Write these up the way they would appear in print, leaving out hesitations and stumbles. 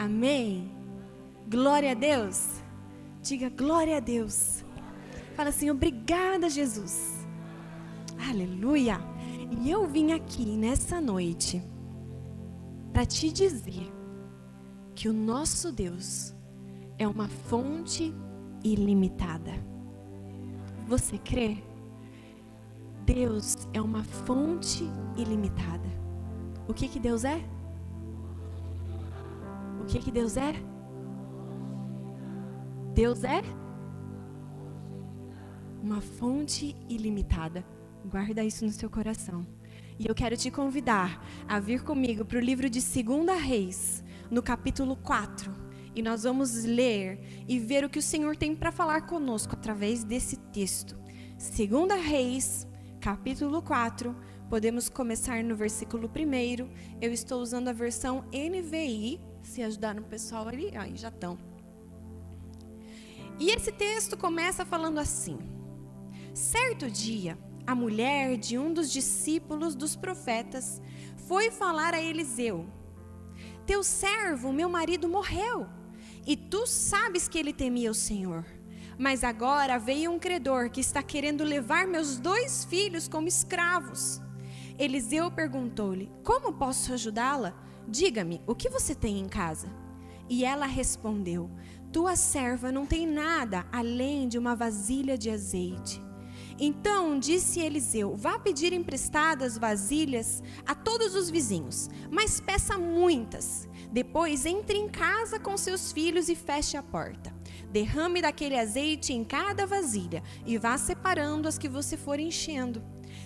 Amém? Glória a Deus. Diga glória a Deus. Fala assim, obrigada, Jesus. Aleluia. E eu vim aqui nessa noite para te dizer que o nosso Deus é uma fonte ilimitada. Você crê? Deus é uma fonte ilimitada. O que Deus é? O que Deus é? Deus é uma fonte ilimitada. Guarda isso no seu coração. E eu quero te convidar a vir comigo para o livro de 2 Reis, no capítulo 4. E nós vamos ler e ver o que o Senhor tem para falar conosco através desse texto. 2 Reis, capítulo 4. Podemos começar no versículo 1. Eu estou usando a versão NVI. Se ajudar no pessoal ali, aí já estão. E esse texto começa falando assim: certo dia, a mulher de um dos discípulos dos profetas foi falar a Eliseu: teu servo, meu marido, morreu, e tu sabes que ele temia o Senhor. Mas agora veio um credor que está querendo levar meus 2 filhos como escravos. Eliseu perguntou-lhe: como posso ajudá-la? Diga-me, o que você tem em casa? E ela respondeu: tua serva não tem nada além de uma vasilha de azeite. Então disse Eliseu: vá pedir emprestadas vasilhas a todos os vizinhos, mas peça muitas. Depois entre em casa com seus filhos e feche a porta. Derrame daquele azeite em cada vasilha e vá separando as que você for enchendo.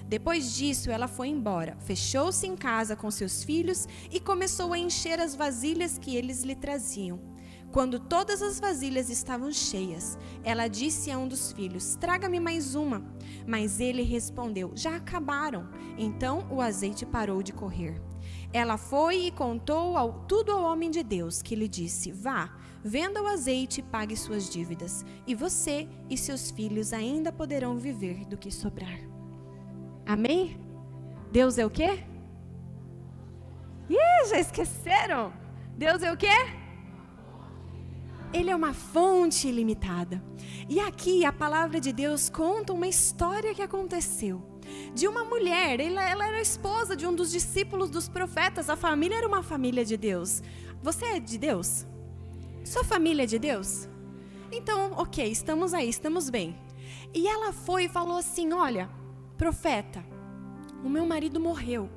Depois disso, ela foi embora, fechou-se em casa com seus filhos e começou a encher as vasilhas que eles lhe traziam. Quando todas as vasilhas estavam cheias, ela disse a um dos filhos: traga-me mais uma. Mas ele respondeu: já acabaram. Então o azeite parou de correr. Ela foi e contou tudo ao homem de Deus, que lhe disse: vá, venda o azeite e pague suas dívidas, e você e seus filhos ainda poderão viver do que sobrar. Amém? Deus é o quê? Já esqueceram? Deus é o quê? Ele é uma fonte ilimitada. E aqui a palavra de Deus conta uma história que aconteceu. De uma mulher, ela era esposa de um dos discípulos dos profetas. A família era uma família de Deus. Você é de Deus? Sua família é de Deus? Então, ok, estamos aí, estamos bem. E ela foi e falou assim: olha, profeta, o meu marido morreu.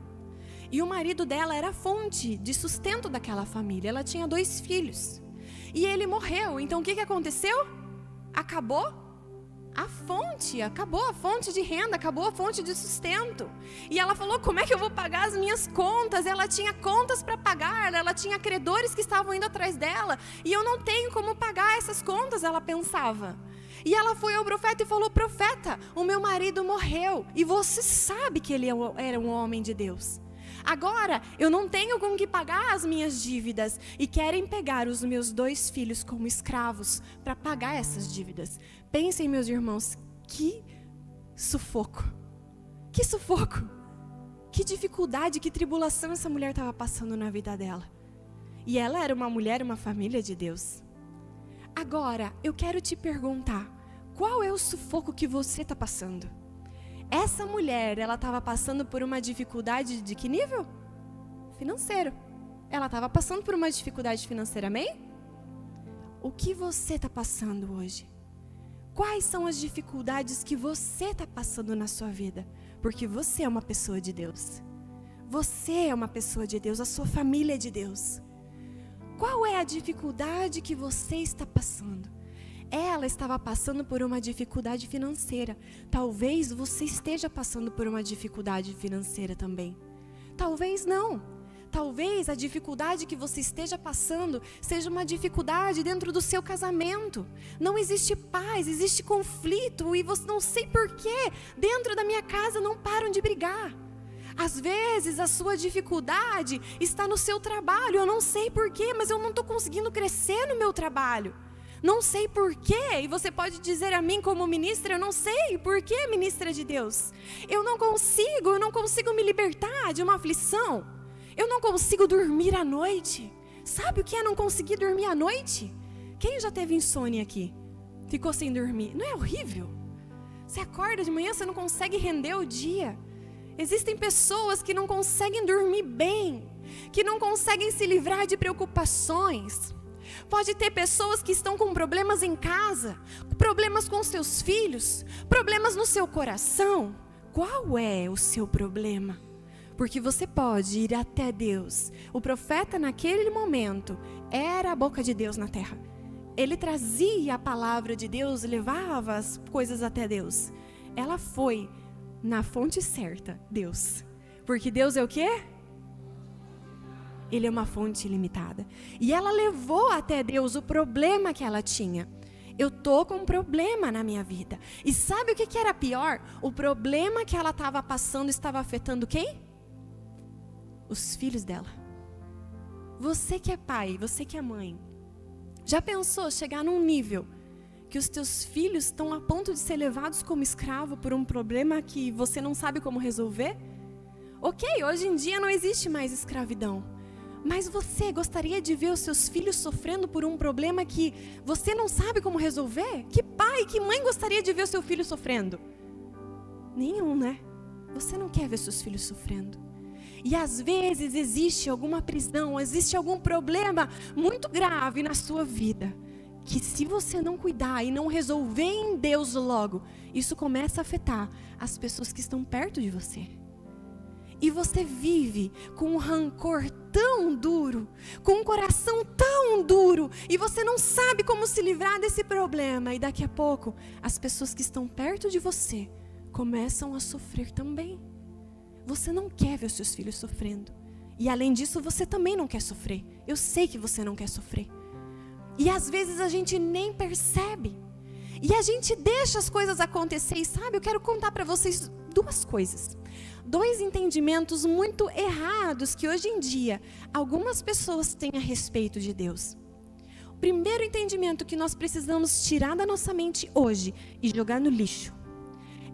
E o marido dela era a fonte de sustento daquela família. Ela tinha 2 filhos. E ele morreu. Então o que aconteceu? Acabou a fonte de renda, acabou a fonte de sustento. E ela falou: como é que eu vou pagar as minhas contas? Ela tinha contas para pagar, ela tinha credores que estavam indo atrás dela, e eu não tenho como pagar essas contas, ela pensava. E ela foi ao profeta e falou: profeta, o meu marido morreu, e você sabe que ele era um homem de Deus. Agora eu não tenho com que pagar as minhas dívidas, e querem pegar os meus 2 filhos como escravos para pagar essas dívidas. Pensem, meus irmãos, que sufoco, que dificuldade, que tribulação essa mulher estava passando na vida dela. E ela era uma mulher, uma família de Deus. Agora, eu quero te perguntar, qual é o sufoco que você está passando? Essa mulher, ela estava passando por uma dificuldade de que nível? Financeiro. Ela estava passando por uma dificuldade financeira, amém? O que você está passando hoje? Quais são as dificuldades que você está passando na sua vida? Porque você é uma pessoa de Deus. Você é uma pessoa de Deus, a sua família é de Deus. Qual é a dificuldade que você está passando? Ela estava passando por uma dificuldade financeira. Talvez você esteja passando por uma dificuldade financeira também. Talvez não. Talvez a dificuldade que você esteja passando seja uma dificuldade dentro do seu casamento. Não existe paz, existe conflito, e você não sei porquê. Dentro da minha casa não param de brigar. Às vezes a sua dificuldade está no seu trabalho. Eu não sei porquê, mas eu não estou conseguindo crescer no meu trabalho. Não sei porquê, e você pode dizer a mim como ministra: eu não sei porquê, ministra de Deus. Eu não consigo me libertar de uma aflição. Eu não consigo dormir à noite. Sabe o que é não conseguir dormir à noite? Quem já teve insônia aqui? Ficou sem dormir? Não é horrível? Você acorda de manhã, você não consegue render o dia. Existem pessoas que não conseguem dormir bem, que não conseguem se livrar de preocupações. Pode ter pessoas que estão com problemas em casa, problemas com seus filhos, problemas no seu coração. Qual é o seu problema? Porque você pode ir até Deus. O profeta naquele momento era a boca de Deus na terra. Ele trazia a palavra de Deus, levava as coisas até Deus. Ela foi na fonte certa, Deus. Porque Deus é o quê? Ele é uma fonte ilimitada. E ela levou até Deus o problema que ela tinha. Eu tô com um problema na minha vida. E sabe o que era pior? O problema que ela estava passando estava afetando quem? Os filhos dela. Você que é pai, você que é mãe, já pensou chegar num nível que os teus filhos estão a ponto de ser levados como escravo por um problema que você não sabe como resolver? Ok, hoje em dia não existe mais escravidão. Mas você gostaria de ver os seus filhos sofrendo por um problema que você não sabe como resolver? Que pai, que mãe gostaria de ver o seu filho sofrendo? Nenhum, né? Você não quer ver seus filhos sofrendo. E às vezes existe alguma prisão, existe algum problema muito grave na sua vida, que se você não cuidar e não resolver em Deus logo, isso começa a afetar as pessoas que estão perto de você. E você vive com um rancor tão duro, com um coração tão duro, e você não sabe como se livrar desse problema. E daqui a pouco, as pessoas que estão perto de você começam a sofrer também. Você não quer ver os seus filhos sofrendo. E além disso, você também não quer sofrer. Eu sei que você não quer sofrer. E às vezes a gente nem percebe. E a gente deixa as coisas acontecer. E sabe, eu quero contar para vocês duas coisas. Dois entendimentos muito errados que hoje em dia algumas pessoas têm a respeito de Deus. O primeiro entendimento que nós precisamos tirar da nossa mente hoje e jogar no lixo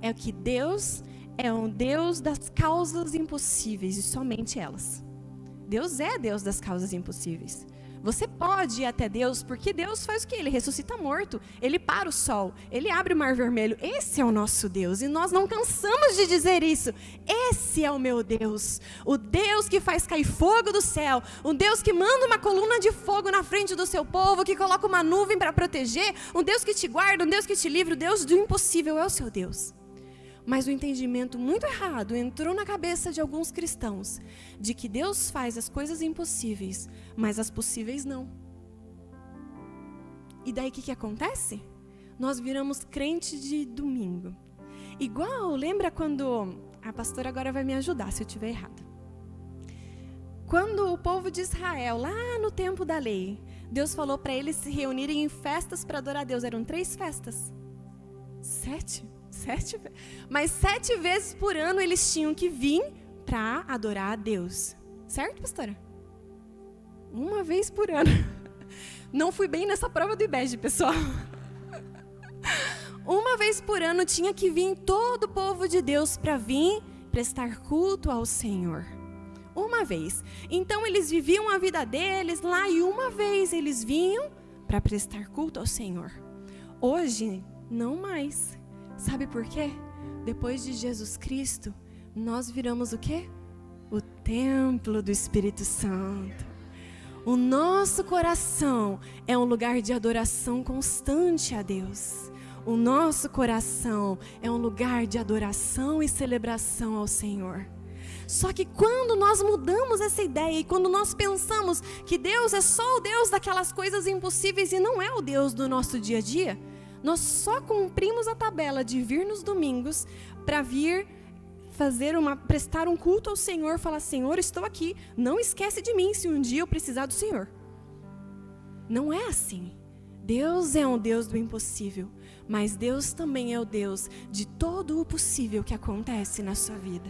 é que Deus é um Deus das causas impossíveis e somente elas. Deus é Deus das causas impossíveis. Você pode ir até Deus porque Deus faz o quê? Ele ressuscita morto, Ele para o sol, Ele abre o mar vermelho. Esse é o nosso Deus e nós não cansamos de dizer isso. Esse é o meu Deus, o Deus que faz cair fogo do céu, o Deus que manda uma coluna de fogo na frente do seu povo, que coloca uma nuvem para proteger, um Deus que te guarda, um Deus que te livra, o Deus do impossível é o seu Deus. Mas o entendimento muito errado entrou na cabeça de alguns cristãos, de que Deus faz as coisas impossíveis, mas as possíveis não. E daí o que acontece? Nós viramos crente de domingo. Igual, lembra quando... A pastora agora vai me ajudar se eu estiver errada. Quando o povo de Israel, lá no tempo da lei, Deus falou para eles se reunirem em festas para adorar a Deus. Eram 3 festas. 7? Mas 7 vezes por ano eles tinham que vir para adorar a Deus. Certo, pastora? 1 vez por ano. Não fui bem nessa prova do IBEG, pessoal. 1 vez por ano tinha que vir todo o povo de Deus para vir prestar culto ao Senhor. 1 vez. Então eles viviam a vida deles lá e 1 vez eles vinham para prestar culto ao Senhor. Hoje, não mais. Sabe por quê? Depois de Jesus Cristo, nós viramos o quê? O templo do Espírito Santo. O nosso coração é um lugar de adoração constante a Deus. O nosso coração é um lugar de adoração e celebração ao Senhor. Só que quando nós mudamos essa ideia e quando nós pensamos que Deus é só o Deus daquelas coisas impossíveis e não é o Deus do nosso dia a dia, nós só cumprimos a tabela de vir nos domingos para vir prestar um culto ao Senhor, falar: Senhor, estou aqui, não esquece de mim se um dia eu precisar do Senhor. Não é assim. Deus é um Deus do impossível, mas Deus também é o Deus de todo o possível que acontece na sua vida.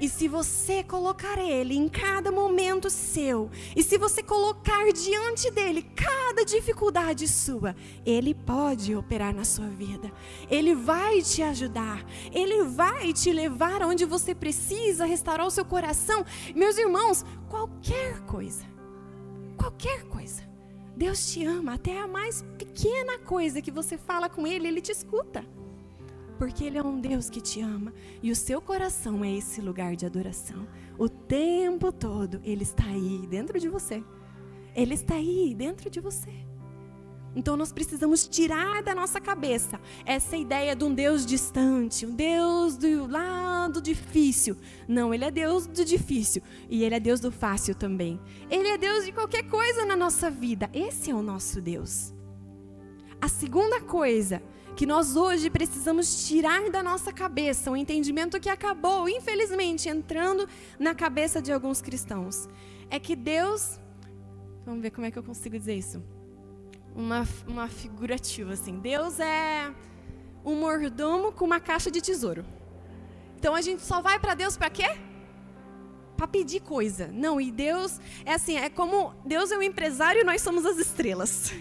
E se você colocar Ele em cada momento seu, e se você colocar diante dEle cada dificuldade sua, Ele pode operar na sua vida. Ele vai te ajudar. Ele vai te levar onde você precisa, restaurar o seu coração. Meus irmãos, qualquer coisa qualquer coisa. Deus te ama, até a mais pequena coisa que você fala com Ele, Ele te escuta. Porque Ele é um Deus que te ama. E o seu coração é esse lugar de adoração. O tempo todo Ele está aí dentro de você. Ele está aí dentro de você. Então nós precisamos tirar da nossa cabeça essa ideia de um Deus distante, um Deus do lado difícil. Não, Ele é Deus do difícil e Ele é Deus do fácil também. Ele é Deus de qualquer coisa na nossa vida. Esse é o nosso Deus. A segunda coisa que nós hoje precisamos tirar da nossa cabeça, um entendimento que acabou, infelizmente, entrando na cabeça de alguns cristãos, é que Deus... Vamos ver como é que eu consigo dizer isso. Uma figurativa, assim. Deus é um mordomo com uma caixa de tesouro. Então a gente só vai para Deus para quê? Para pedir coisa. Não, e Deus é assim, é como Deus é o empresário e nós somos as estrelas.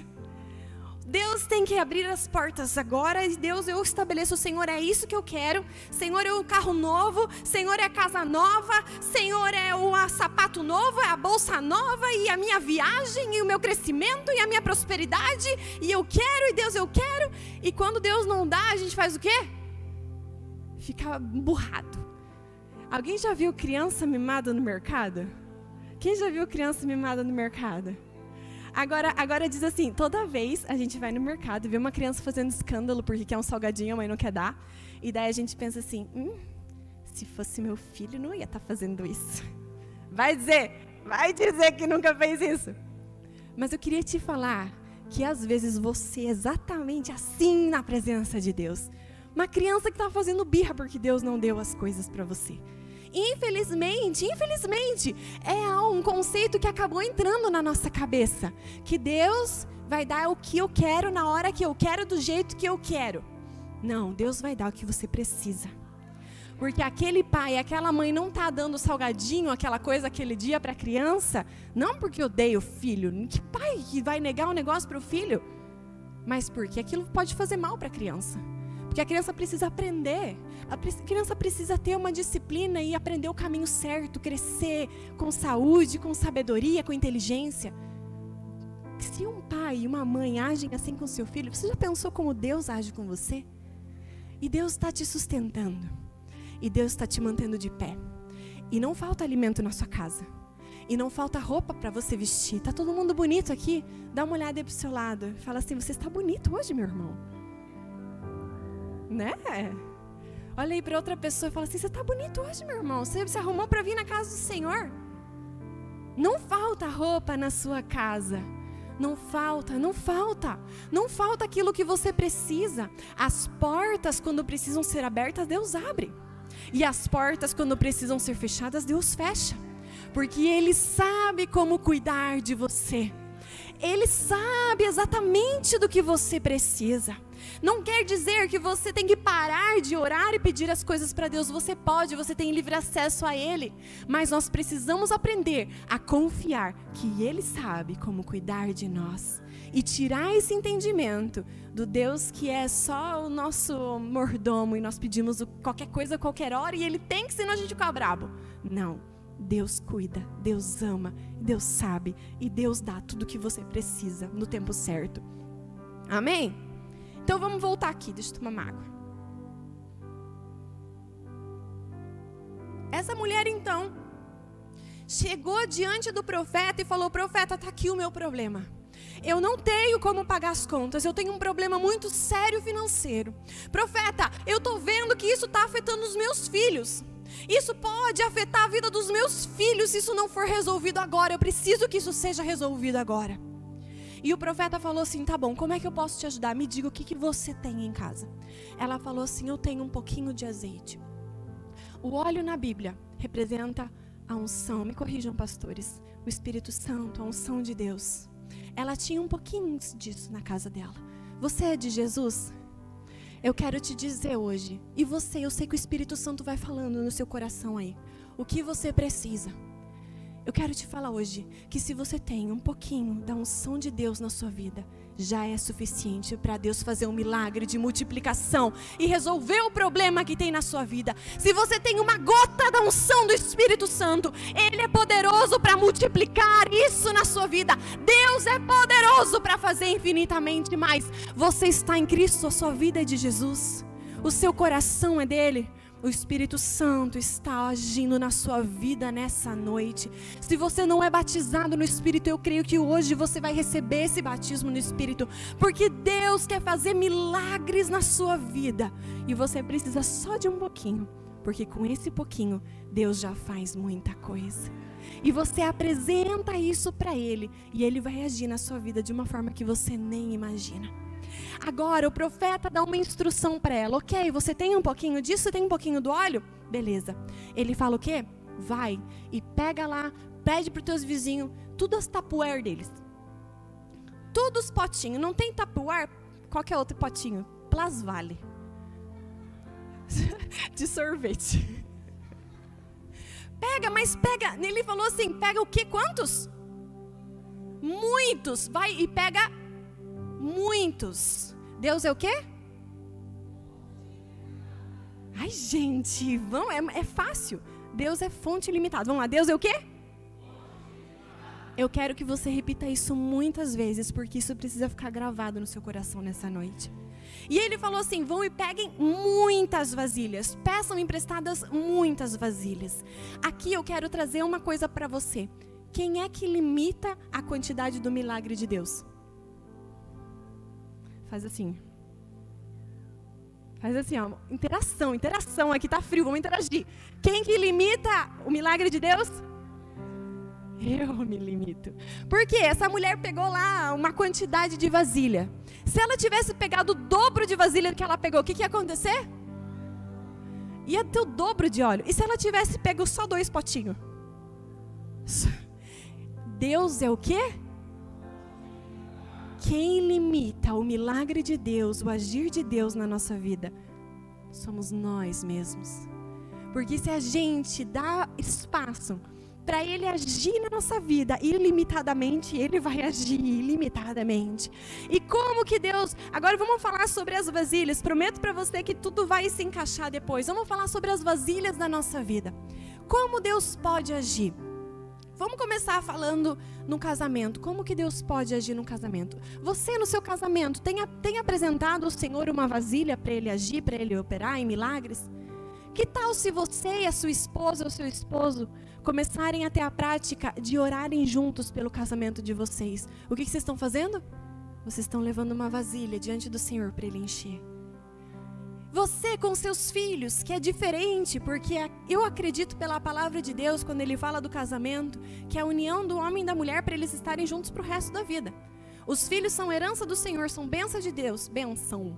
Deus tem que abrir as portas agora, e Deus, eu estabeleço, Senhor, é isso que eu quero, Senhor, é o carro novo, Senhor, é a casa nova, Senhor, é o sapato novo, é a bolsa nova, e a minha viagem, e o meu crescimento, e a minha prosperidade, e eu quero, e Deus, eu quero, e quando Deus não dá, a gente faz o quê? Fica burrado. Alguém já viu criança mimada no mercado? Quem já viu criança mimada no mercado? Agora diz assim, toda vez a gente vai no mercado e vê uma criança fazendo escândalo porque quer um salgadinho, a mãe não quer dar. E daí a gente pensa assim, se fosse meu filho não ia estar fazendo isso. Vai dizer que nunca fez isso. Mas eu queria te falar que às vezes você é exatamente assim na presença de Deus. Uma criança que está fazendo birra porque Deus não deu as coisas para você. Infelizmente, é um conceito que acabou entrando na nossa cabeça, que Deus vai dar o que eu quero, na hora que eu quero, do jeito que eu quero. Não, Deus vai dar o que você precisa. Porque aquele pai, aquela mãe não está dando salgadinho, aquela coisa, aquele dia para a criança, não porque odeia o filho. Que pai que vai negar um negócio para o filho? Mas porque aquilo pode fazer mal para a criança. Porque a criança precisa aprender, a criança precisa ter uma disciplina e aprender o caminho certo, crescer com saúde, com sabedoria, com inteligência. Se um pai e uma mãe agem assim com seu filho, você já pensou como Deus age com você? E Deus está te sustentando, e Deus está te mantendo de pé. E não falta alimento na sua casa, e não falta roupa para você vestir. Está todo mundo bonito aqui? Dá uma olhada aí para o seu lado, fala assim, você está bonito hoje, meu irmão? Né? Olha aí para outra pessoa e fala assim, você está bonito hoje, meu irmão, você se arrumou para vir na casa do Senhor. Não falta roupa na sua casa, não falta aquilo que você precisa. As portas, quando precisam ser abertas, Deus abre, e as portas, quando precisam ser fechadas, Deus fecha, porque Ele sabe como cuidar de você. Ele sabe exatamente do que você precisa. Não quer dizer que você tem que parar de orar e pedir as coisas para Deus. Você pode, você tem livre acesso a Ele. Mas nós precisamos aprender a confiar que Ele sabe como cuidar de nós. E tirar esse entendimento do Deus que é só o nosso mordomo e nós pedimos qualquer coisa, qualquer hora, e Ele tem que, senão a gente fica brabo. Não. Deus cuida, Deus ama, Deus sabe, e Deus dá tudo o que você precisa no tempo certo. Amém? Então vamos voltar aqui, deixa eu tomar uma água. Essa mulher então chegou diante do profeta e falou, profeta, está aqui o meu problema. Eu não tenho como pagar as contas, eu tenho um problema muito sério financeiro. Profeta, eu estou vendo que isso está afetando os meus filhos. Isso pode afetar a vida dos meus filhos se isso não for resolvido agora. Eu preciso que isso seja resolvido agora. E o profeta falou assim, tá bom, como é que eu posso te ajudar? Me diga o que você tem em casa. Ela falou assim, eu tenho um pouquinho de azeite. O óleo na Bíblia representa a unção, me corrijam pastores, o Espírito Santo, a unção de Deus. Ela tinha um pouquinho disso na casa dela. Você é de Jesus? Eu quero te dizer hoje, e você, eu sei que o Espírito Santo vai falando no seu coração aí, o que você precisa. Eu quero te falar hoje que se você tem um pouquinho da unção de Deus na sua vida, já é suficiente para Deus fazer um milagre de multiplicação e resolver o problema que tem na sua vida. Se você tem uma gota da unção do Espírito Santo, Ele é poderoso para multiplicar isso na sua vida. Deus é poderoso para fazer infinitamente mais. Você está em Cristo, a sua vida é de Jesus, o seu coração é dele. O Espírito Santo está agindo na sua vida nessa noite. Se você não é batizado no Espírito, eu creio que hoje você vai receber esse batismo no Espírito, porque Deus quer fazer milagres na sua vida, e você precisa só de um pouquinho, porque com esse pouquinho, Deus já faz muita coisa. E você apresenta isso para Ele, e Ele vai agir na sua vida de uma forma que você nem imagina. Agora o profeta dá uma instrução para ela. Ok, você tem um pouquinho disso, tem um pouquinho do óleo? Beleza. Ele fala o quê? Vai e pega lá, pede para os teus vizinhos, tudo as tapuer deles. Todos os potinhos, não tem tapuer? Qualquer outro potinho. Plasvale. De sorvete. Pega, mas pega. Ele falou assim, pega o quê? Quantos? Muitos. Vai e pega muitos. Deus é o quê? Ai, gente, é fácil. Deus é fonte ilimitada. Vamos lá, Deus é o quê? Eu quero que você repita isso muitas vezes, porque isso precisa ficar gravado no seu coração nessa noite. E ele falou assim, vão e peguem muitas vasilhas. Peçam emprestadas muitas vasilhas. Aqui eu quero trazer uma coisa para você. Quem é que limita a quantidade do milagre de Deus? Faz assim. Faz assim, ó. Interação. Aqui tá frio, vamos interagir. Quem que limita o milagre de Deus? Eu me limito. Porque essa mulher pegou lá uma quantidade de vasilha. Se ela tivesse pegado o dobro de vasilha que ela pegou, o que ia acontecer? Ia ter o dobro de óleo. E se ela tivesse pego só 2 potinhos? Deus é o quê? Quem limita o milagre de Deus, o agir de Deus na nossa vida, somos nós mesmos. Porque se a gente dá espaço para Ele agir na nossa vida ilimitadamente, Ele vai agir ilimitadamente. E como que Deus... Agora vamos falar sobre as vasilhas. Prometo para você que tudo vai se encaixar depois. Vamos falar sobre as vasilhas da nossa vida. Como Deus pode agir? Vamos começar falando no casamento. Como que Deus pode agir no casamento? Você no seu casamento tem apresentado ao Senhor uma vasilha para Ele agir, para Ele operar em milagres? Que tal se você e a sua esposa ou seu esposo começarem a ter a prática de orarem juntos pelo casamento de vocês? O que vocês estão fazendo? Vocês estão levando uma vasilha diante do Senhor para Ele encher. Você com seus filhos, que é diferente, porque eu acredito pela palavra de Deus, quando Ele fala do casamento, que é a união do homem e da mulher para eles estarem juntos para o resto da vida. Os filhos são herança do Senhor, são bênção de Deus, bênção.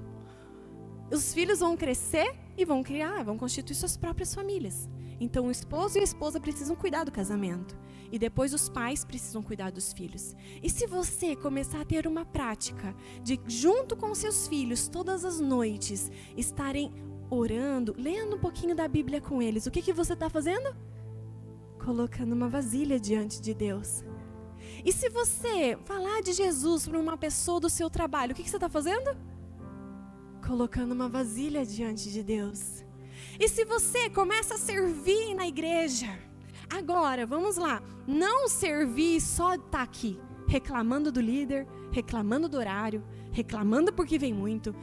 Os filhos vão crescer e vão criar, vão constituir suas próprias famílias. Então o esposo e a esposa precisam cuidar do casamento. E depois os pais precisam cuidar dos filhos. E se você começar a ter uma prática de, junto com seus filhos, todas as noites, estarem orando, lendo um pouquinho da Bíblia com eles, o que você está fazendo? Colocando uma vasilha diante de Deus. E se você falar de Jesus para uma pessoa do seu trabalho, o que você está fazendo? Colocando uma vasilha diante de Deus. E se você começa a servir na igreja, agora, vamos lá, não servir só estar aqui, reclamando do líder, reclamando do horário, reclamando porque vem muito.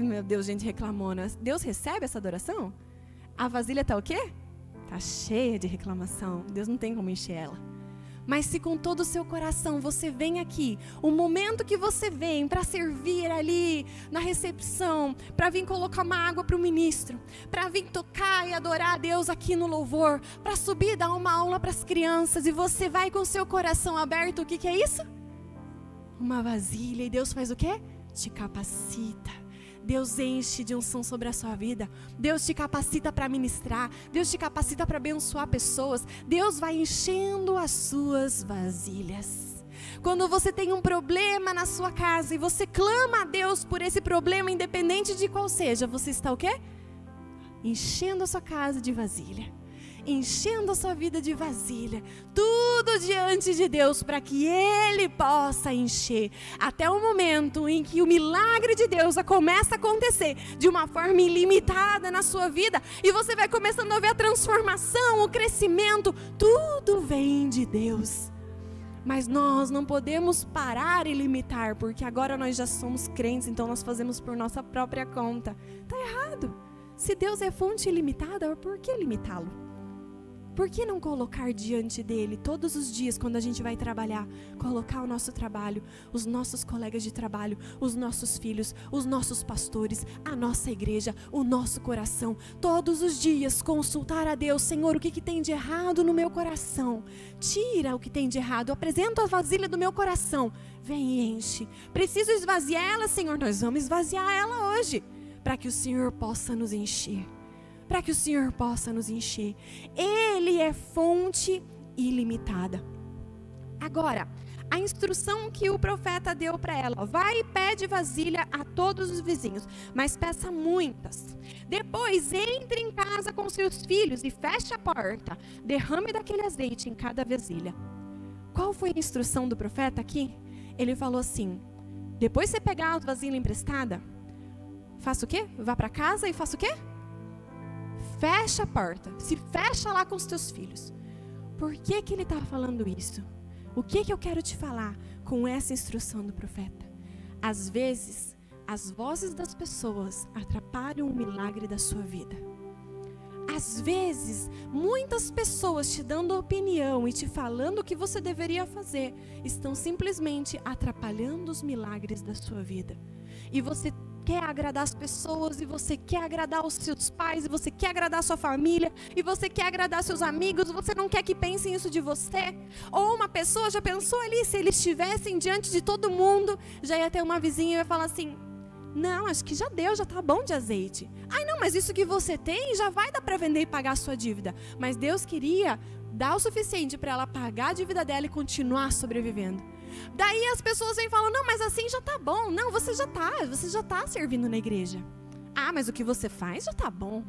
Meu Deus, gente reclamona. Deus recebe essa adoração? A vasilha está o quê? Está cheia de reclamação. Deus não tem como encher ela. Mas se com todo o seu coração você vem aqui, o momento que você vem para servir ali na recepção, para vir colocar uma água para o ministro, para vir tocar e adorar a Deus aqui no louvor, para subir e dar uma aula para as crianças, e você vai com o seu coração aberto, o que é isso? Uma vasilha. E Deus faz o quê? Te capacita. Deus enche de unção sobre a sua vida. Deus te capacita para ministrar. Deus te capacita para abençoar pessoas. Deus vai enchendo as suas vasilhas. Quando você tem um problema na sua casa e você clama a Deus por esse problema, independente de qual seja, você está o quê? Enchendo a sua casa de vasilha. enchendo a sua vida de vasilha, tudo diante de Deus, para que Ele possa encher, até o momento em que o milagre de Deus começa a acontecer de uma forma ilimitada na sua vida, e você vai começando a ver a transformação, o crescimento, tudo vem de Deus. Mas nós não podemos parar e limitar, porque agora nós já somos crentes, então nós fazemos por nossa própria conta. Está errado. Se Deus é fonte ilimitada, por que limitá-lo? Por que não colocar diante dele todos os dias, quando a gente vai trabalhar, colocar o nosso trabalho, os nossos colegas de trabalho, os nossos filhos, os nossos pastores, a nossa igreja, o nosso coração, todos os dias consultar a Deus: Senhor, o que tem de errado no meu coração? Tira o que tem de errado, apresenta a vasilha do meu coração, vem e enche. Preciso esvaziar ela, Senhor, nós vamos esvaziar ela hoje, para que o Senhor possa nos encher. Para que o Senhor possa nos encher. Ele é fonte ilimitada. Agora, a instrução que o profeta deu para ela: vai e pede vasilha a todos os vizinhos, mas peça muitas. Depois entre em casa com seus filhos e feche a porta. Derrame daquele azeite em cada vasilha. Qual foi a instrução do profeta aqui? Ele falou assim: depois você pegar a vasilha emprestada, faça o quê? Vá para casa e faça o quê? Fecha a porta, se fecha lá com os teus filhos. Por que ele está falando isso? O que eu quero te falar com essa instrução do profeta? Às vezes, as vozes das pessoas atrapalham o milagre da sua vida. Às vezes, muitas pessoas te dando opinião e te falando o que você deveria fazer, estão simplesmente atrapalhando os milagres da sua vida. E você quer agradar as pessoas, e você quer agradar os seus pais, e você quer agradar a sua família, e você quer agradar seus amigos, você não quer que pensem isso de você. Ou uma pessoa já pensou ali, se eles estivessem diante de todo mundo, já ia ter uma vizinha e ia falar assim: não, acho que já deu, já tá bom de azeite. Ai não, mas isso que você tem já vai dar para vender e pagar a sua dívida. Mas Deus queria dar o suficiente para ela pagar a dívida dela e continuar sobrevivendo. Daí as pessoas vêm e falam: não, mas assim já tá bom. Não, você já tá servindo na igreja. Ah, mas o que você faz já tá bom.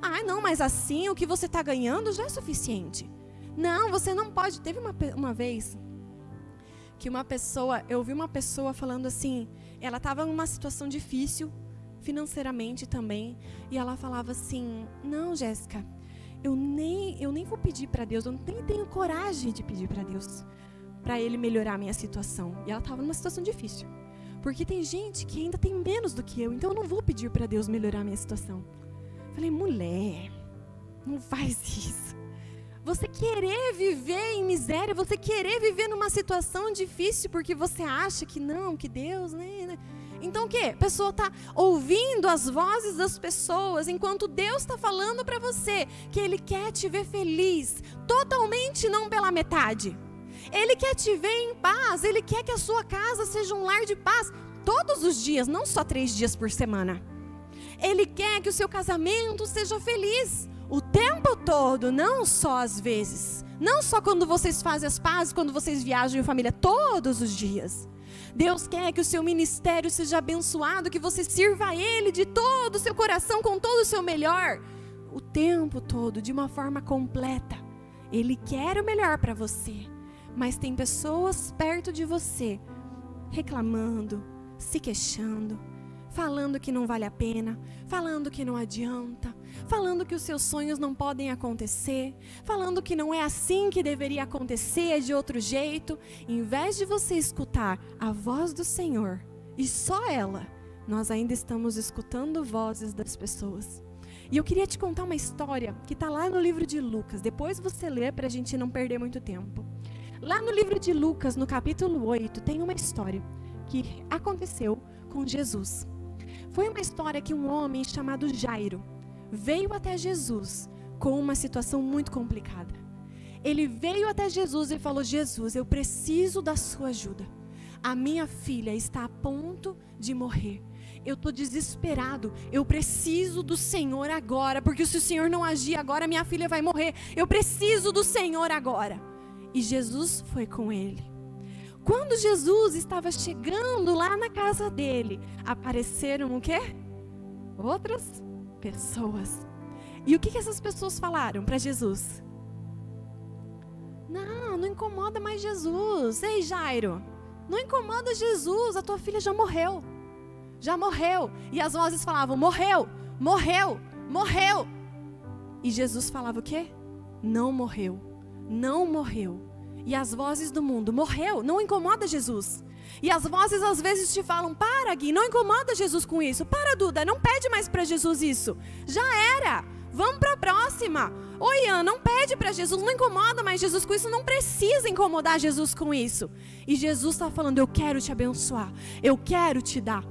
Ah, não, mas assim o que você tá ganhando já é suficiente. Não, você não pode. Teve uma vez que eu ouvi uma pessoa falando assim, ela estava numa situação difícil, financeiramente também, e ela falava assim: não, Jéssica, eu nem vou pedir para Deus, eu nem tenho coragem de pedir para Deus, para Ele melhorar a minha situação. E ela estava numa situação difícil, porque tem gente que ainda tem menos do que eu, então eu não vou pedir para Deus melhorar a minha situação. Falei: mulher, não faz isso. Você querer viver em miséria, você querer viver numa situação difícil porque você acha que não, que Deus, né? Então o quê? A pessoa está ouvindo as vozes das pessoas, enquanto Deus está falando para você que Ele quer te ver feliz, totalmente, não pela metade. Ele quer te ver em paz, Ele quer que a sua casa seja um lar de paz todos os dias, não só 3 dias por semana. Ele quer que o seu casamento seja feliz o tempo todo, não só às vezes. Não só quando vocês fazem as pazes, quando vocês viajam em família, todos os dias. Deus quer que o seu ministério seja abençoado, que você sirva a Ele de todo o seu coração, com todo o seu melhor, o tempo todo, de uma forma completa. Ele quer o melhor para você, mas tem pessoas perto de você reclamando, se queixando, falando que não vale a pena, falando que não adianta, falando que os seus sonhos não podem acontecer, falando que não é assim que deveria acontecer, é de outro jeito. Em vez de você escutar a voz do Senhor, e só ela, nós ainda estamos escutando vozes das pessoas. E eu queria te contar uma história que está lá no livro de Lucas, depois você lê para a gente não perder muito tempo. Lá no livro de Lucas, no capítulo 8, tem uma história que aconteceu com Jesus. Foi uma história que um homem chamado Jairo veio até Jesus com uma situação muito complicada. Ele veio até Jesus e falou: Jesus, eu preciso da sua ajuda. A minha filha está a ponto de morrer. Eu estou desesperado. Eu preciso do Senhor agora, porque se o Senhor não agir agora, minha filha vai morrer. Eu preciso do Senhor agora. E Jesus foi com ele. Quando Jesus estava chegando lá na casa dele, apareceram o quê? Outras pessoas. E o que essas pessoas falaram para Jesus? Não incomoda mais Jesus. Ei, Jairo, não incomoda Jesus, a tua filha já morreu. Já morreu. E as vozes falavam, morreu. E Jesus falava o quê? Não morreu. E as vozes do mundo, morreu, não incomoda Jesus. E as vozes às vezes te falam, para Gui, não incomoda Jesus com isso. Para Duda, não pede mais para Jesus isso. Já era, vamos para a próxima. Oi Ian, não pede para Jesus, não incomoda mais Jesus com isso. Não precisa incomodar Jesus com isso. E Jesus está falando, eu quero te abençoar, eu quero te dar.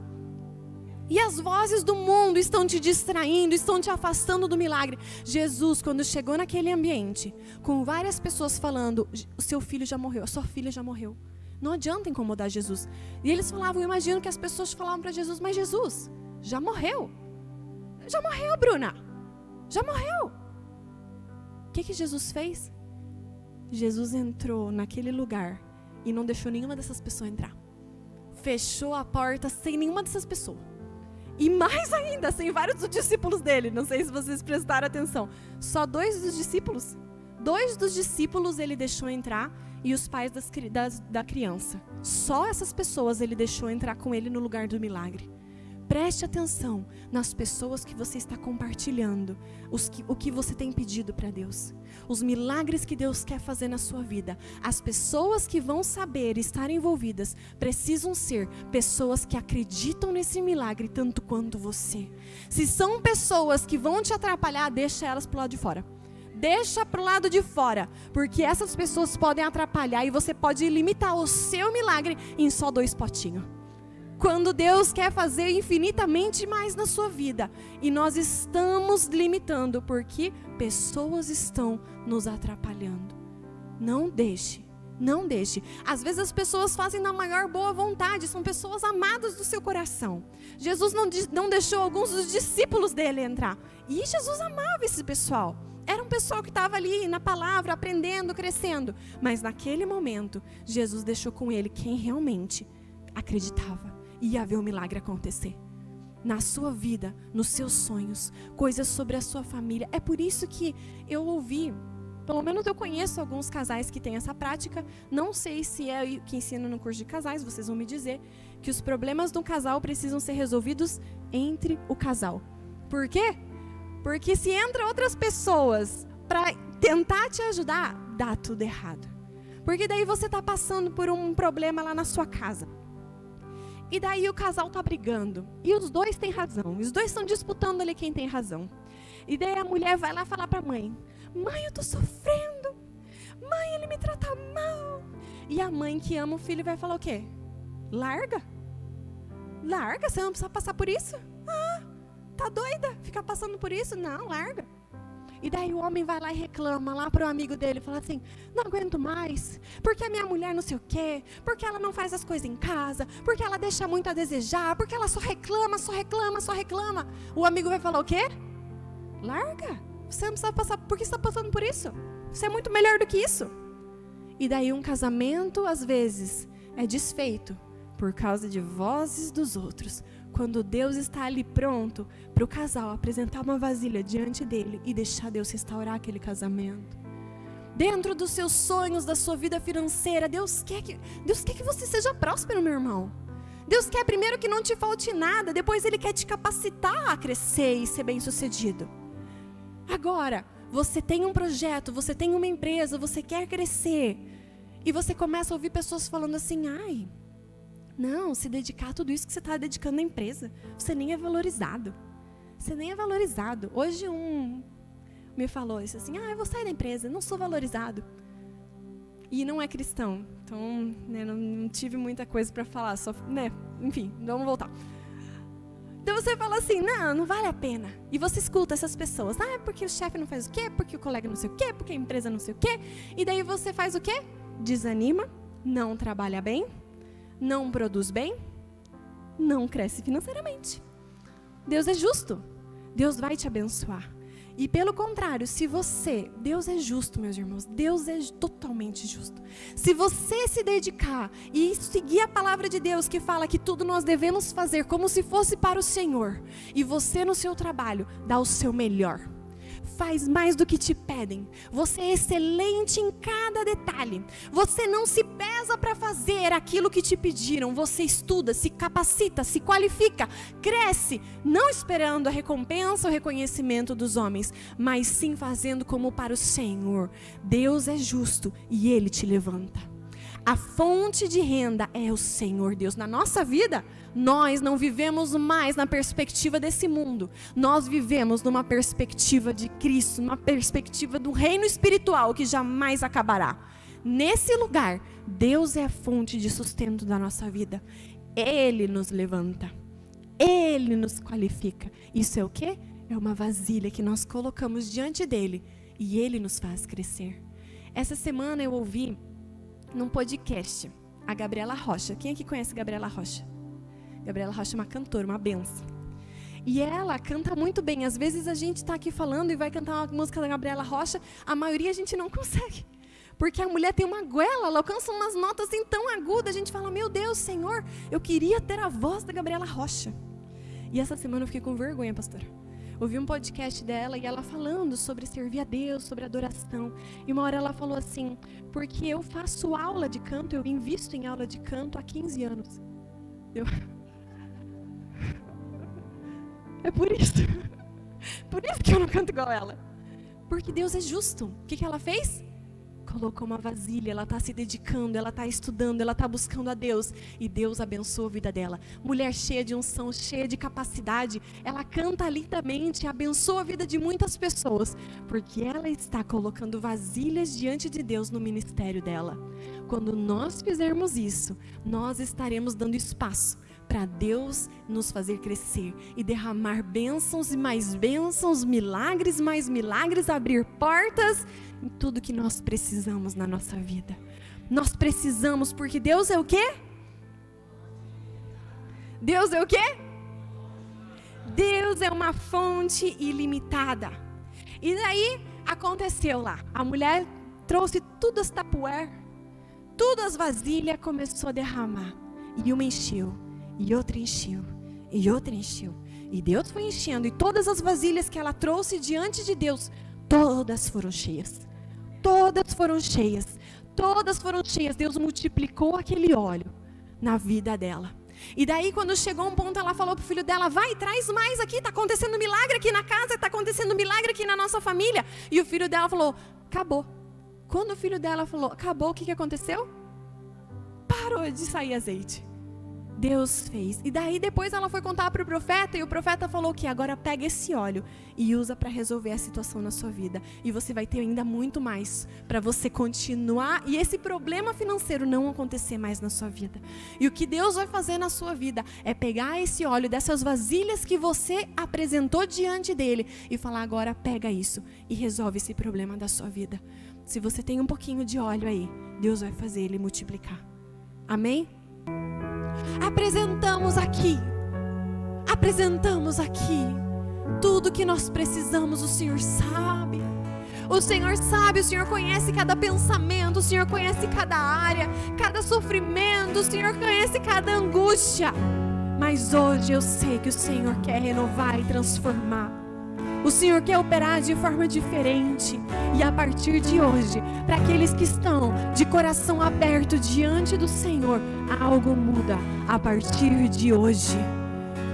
E as vozes do mundo estão te distraindo, estão te afastando do milagre. Jesus, quando chegou naquele ambiente, com várias pessoas falando, o seu filho já morreu, a sua filha já morreu. Não adianta incomodar Jesus. E eles falavam, eu imagino que as pessoas falavam para Jesus, mas Jesus, já morreu. Já morreu, Bruna. Já morreu. O que Jesus fez? Jesus entrou naquele lugar e não deixou nenhuma dessas pessoas entrar. Fechou a porta sem nenhuma dessas pessoas. E mais ainda, sem vários dos discípulos dele. Não sei se vocês prestaram atenção. Só 2 dos discípulos. 2 dos discípulos ele deixou entrar e os pais da criança. Só essas pessoas ele deixou entrar com ele no lugar do milagre. Preste atenção nas pessoas que você está compartilhando, o que você tem pedido para Deus. Os milagres que Deus quer fazer na sua vida. As pessoas que vão saber estar envolvidas precisam ser pessoas que acreditam nesse milagre tanto quanto você. Se são pessoas que vão te atrapalhar, deixa elas pro lado de fora. Deixa pro lado de fora, porque essas pessoas podem atrapalhar e você pode limitar o seu milagre em só 2 potinhos. Quando Deus quer fazer infinitamente mais na sua vida. E nós estamos limitando porque pessoas estão nos atrapalhando. Não deixe. Às vezes as pessoas fazem na maior boa vontade. São pessoas amadas do seu coração. Jesus não deixou alguns dos discípulos dele entrar. E Jesus amava esse pessoal. Era um pessoal que estava ali na palavra, aprendendo, crescendo. Mas naquele momento, Jesus deixou com ele quem realmente acreditava. Ia ver o milagre acontecer. Na sua vida, nos seus sonhos, coisas sobre a sua família. É por isso que eu ouvi, pelo menos eu conheço alguns casais que têm essa prática. Não sei se é o que ensino no curso de casais, vocês vão me dizer. Que os problemas do casal precisam ser resolvidos entre o casal. Por quê? Porque se entra outras pessoas para tentar te ajudar, dá tudo errado. Porque daí você está passando por um problema lá na sua casa. E daí o casal tá brigando. E os 2 têm razão. Os 2 estão disputando ali quem tem razão. E daí a mulher vai lá falar pra mãe. Mãe, eu tô sofrendo. Mãe, ele me trata mal. E a mãe que ama o filho vai falar o quê? Larga. Você não precisa passar por isso. Ah, tá doida? Ficar passando por isso? Não, larga. E daí o homem vai lá e reclama lá pro amigo dele, fala assim, não aguento mais, porque a minha mulher não sei o quê, porque ela não faz as coisas em casa, porque ela deixa muito a desejar, porque ela só reclama. O amigo vai falar o quê? Larga, você não precisa passar, por que você está passando por isso? Você é muito melhor do que isso. E daí um casamento, às vezes, é desfeito por causa de vozes dos outros. Quando Deus está ali pronto para o casal apresentar uma vasilha diante dele e deixar Deus restaurar aquele casamento. Dentro dos seus sonhos, da sua vida financeira, Deus quer que você seja próspero, meu irmão. Deus quer primeiro que não te falte nada, depois Ele quer te capacitar a crescer e ser bem-sucedido. Agora, você tem um projeto, você tem uma empresa, você quer crescer, e você começa a ouvir pessoas falando assim, não, se dedicar a tudo isso que você está dedicando à empresa, você nem é valorizado. Hoje me falou isso assim, eu vou sair da empresa, não sou valorizado. E não é cristão, então não tive muita coisa para falar, enfim, vamos voltar. Então você fala assim, não vale a pena. E você escuta essas pessoas, porque o chefe não faz o quê, porque o colega não sei o quê, porque a empresa não sei o quê. E daí você faz o quê? Desanima, não trabalha bem, não produz bem, não cresce financeiramente. Deus é justo. Deus vai te abençoar. E pelo contrário, Deus é justo, meus irmãos. Deus é totalmente justo. Se você se dedicar e seguir a palavra de Deus que fala que tudo nós devemos fazer como se fosse para o Senhor, e você no seu trabalho dá o seu melhor, faz mais do que te pedem. Você é excelente em cada detalhe. Você não se pesa para fazer aquilo que te pediram. Você estuda, se capacita, se qualifica, cresce, não esperando a recompensa ou reconhecimento dos homens, mas sim fazendo como para o Senhor. Deus é justo e Ele te levanta. A fonte de renda é o Senhor Deus. Na nossa vida, nós não vivemos mais na perspectiva desse mundo. Nós vivemos numa perspectiva de Cristo, numa perspectiva do reino espiritual que jamais acabará. Nesse lugar, Deus é a fonte de sustento da nossa vida. Ele nos levanta. Ele nos qualifica. Isso é o quê? É uma vasilha que nós colocamos diante dele e ele nos faz crescer. Essa semana eu ouvi num podcast a Gabriela Rocha. Quem aqui conhece Gabriela Rocha? Gabriela Rocha é uma cantora, uma benção. E ela canta muito bem. Às vezes a gente está aqui falando e vai cantar uma música da Gabriela Rocha, a maioria a gente não consegue. Porque a mulher tem uma goela, ela alcança umas notas assim tão agudas, a gente fala, meu Deus, Senhor, eu queria ter a voz da Gabriela Rocha. E essa semana eu fiquei com vergonha, pastora. Ouvi um podcast dela e ela falando sobre servir a Deus, sobre adoração. E uma hora ela falou assim, porque eu faço aula de canto, eu invisto em aula de canto há 15 anos. É por isso. Por isso que eu não canto igual ela. Porque Deus é justo. O que ela fez? Colocou uma vasilha, ela está se dedicando, ela está estudando, ela está buscando a Deus. E Deus abençoa a vida dela. Mulher cheia de unção, cheia de capacidade. Ela canta lindamente, abençoa a vida de muitas pessoas. Porque ela está colocando vasilhas diante de Deus no ministério dela. Quando nós fizermos isso, nós estaremos dando espaço para Deus nos fazer crescer e derramar bênçãos e mais bênçãos, milagres, mais milagres, abrir portas em tudo que nós precisamos na nossa vida. Nós precisamos, porque Deus é o quê? Deus é o quê? Deus é uma fonte ilimitada. E daí aconteceu lá, a mulher trouxe tudo as tapuer, tudo as vasilhas, começou a derramar, e uma encheu, e outra encheu, e outra encheu, e Deus foi enchendo, e todas as vasilhas que ela trouxe diante de Deus, todas foram cheias, todas foram cheias, todas foram cheias. Deus multiplicou aquele óleo na vida dela. E daí quando chegou um ponto, ela falou pro filho dela, vai, traz mais aqui, está acontecendo milagre aqui na casa, está acontecendo milagre aqui na nossa família. E o filho dela falou, acabou. Quando o filho dela falou, acabou, o que aconteceu? Parou de sair azeite. Deus fez. E daí depois ela foi contar para o profeta, e o profeta falou que agora pega esse óleo e usa para resolver a situação na sua vida. E você vai ter ainda muito mais para você continuar e esse problema financeiro não acontecer mais na sua vida. E o que Deus vai fazer na sua vida é pegar esse óleo dessas vasilhas que você apresentou diante dele e falar, agora pega isso e resolve esse problema da sua vida. Se você tem um pouquinho de óleo aí, Deus vai fazer ele multiplicar. Amém? Apresentamos aqui tudo que nós precisamos. O Senhor sabe, o Senhor conhece cada pensamento, o Senhor conhece cada área, cada sofrimento, o Senhor conhece cada angústia, mas hoje eu sei que o Senhor quer renovar e transformar. O Senhor quer operar de forma diferente. E a partir de hoje, para aqueles que estão de coração aberto diante do Senhor, algo muda a partir de hoje.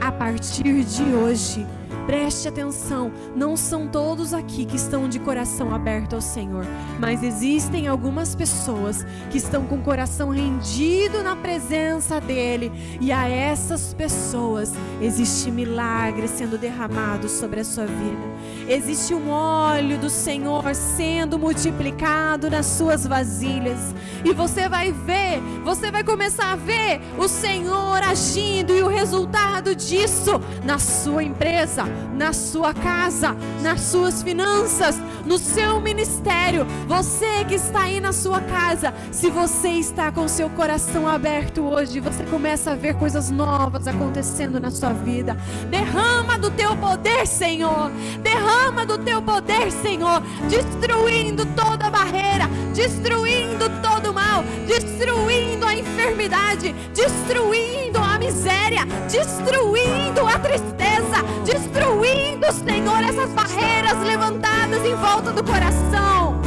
A partir de hoje. Preste atenção, não são todos aqui que estão de coração aberto ao Senhor, mas existem algumas pessoas que estão com o coração rendido na presença dEle, e a essas pessoas existe milagre sendo derramado sobre a sua vida. Existe um óleo do Senhor sendo multiplicado nas suas vasilhas, e você vai ver, você vai começar a ver o Senhor agindo e o resultado disso na sua empresa, na sua casa, nas suas finanças, no seu ministério. Você que está aí na sua casa, se você está com seu coração aberto hoje, você começa a ver coisas novas acontecendo na sua vida. Derrama do teu poder, Senhor. Derrama do teu poder, Senhor, destruindo toda barreira, destruindo todo mal, destruindo a enfermidade, destruindo a miséria, destruindo a tristeza, destruindo do Senhor, essas barreiras levantadas em volta do coração.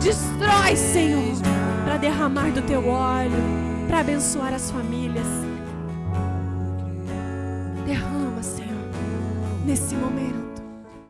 Destrói, Senhor, para derramar do teu óleo, para abençoar as famílias. Derrama, Senhor, nesse momento.